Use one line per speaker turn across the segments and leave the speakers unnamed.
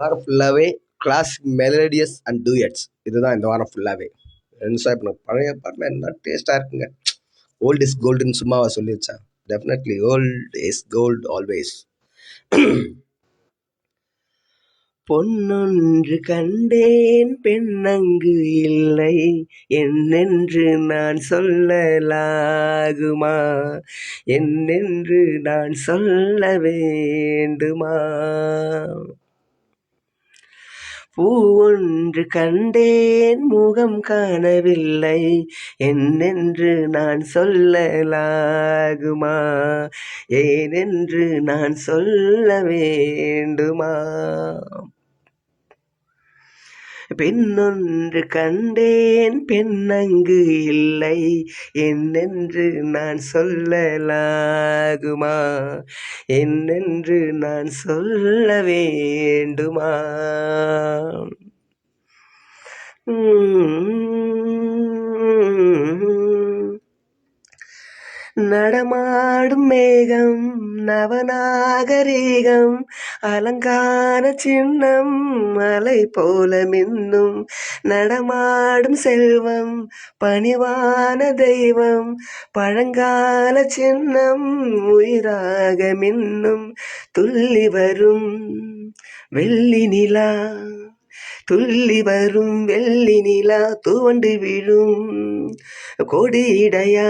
வாரம் ஃபுல்லாகவே classic melodious and duets இதுதான் இந்த வாரம் ஃபுல்லாகவே. என்ஜாய் பண்ண பழைய பாட்டில் என்ன டேஸ்ட்டாக இருக்குங்க. ஓல்ட் இஸ் கோல்டுன்னு சும்மாவா சொல்லி வச்சேன். Definitely old is gold always. பொன்னொன்று கண்டேன் பெண்ணங்கு இல்லை என்னென்று நான் சொல்லலாகுமா, என்னென்று நான் சொல்ல வேண்டுமா. பூவொன்று கண்டேன் முகம் காணவில்லை என்னென்று நான் சொல்லலாகுமா, ஏனென்று நான் சொல்ல வேண்டுமா. பெண்ணொன்று கண்டேன் பெண்ணங்கு இல்லை என்னென்று நான் சொல்லலாகுமா, என்னென்று நான் சொல்ல வேண்டுமா. நடமாடும் மேகம் நவநாகரீகம் அலங்கார சின்னம் மலை போல மின்னும், நடமாடும் செல்வம் பணிவான தெய்வம் பழங்கால சின்னம் உயிராக மின்னும். துள்ளி வரும் வெள்ளி நிலா, துள்ளி வரும் வெள்ளி நிலா துவண்டு விழும் கொடியிடையா,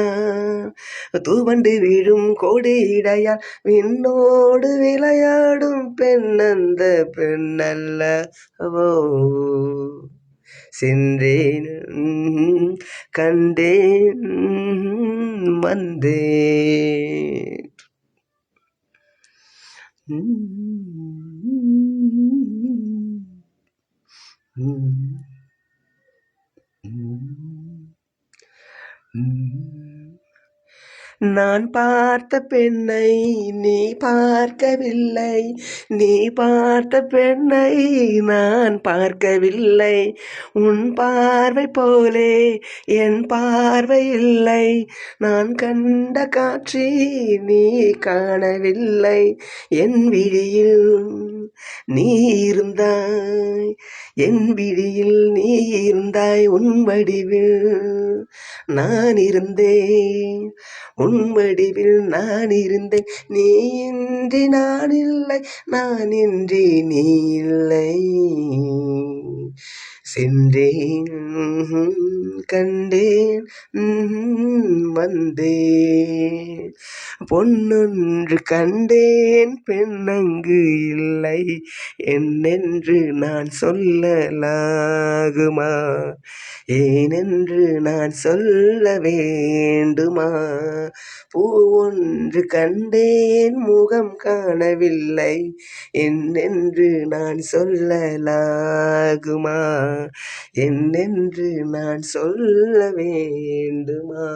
துவண்டு விழும் கொடியிடையா விண்ணோடு விளையாடும் பெண்ணந்த பெண்ணல்ல ஓ. சென்றேன் கண்டேன் வந்தேன். நான் பார்த்த பெண்ணை நீ பார்க்கவில்லை, நீ பார்த்த பெண்ணை நான் பார்க்கவில்லை. உன் பார்வை போலே என் பார்வை இல்லை, நான் கண்ட காட்சி நீ காணவில்லை. என் விழியில் நீ இருந்தாய், என் விழியில் நீ இருந்தாய், உன் வடிவில் நான் இருந்தேன், உன் வடிவில் நான் இருந்தேன். நீ இன்றி நான் இல்லை, நான் இன்றி நீ இல்லை. சென்றேன் கண்டேன் வந்தேன். பொன்னொன்று கண்டேன் பெண்ணங்கு இல்லை என்னென்று நான் சொல்லலாகுமா, ஏனென்று நான் சொல்ல வேண்டுமா. பூவொன்று கண்டேன் முகம் காணவில்லை என்னென்று நான் சொல்லலாகுமா, என்னென்று நான் சொல்ல வேண்டுமா.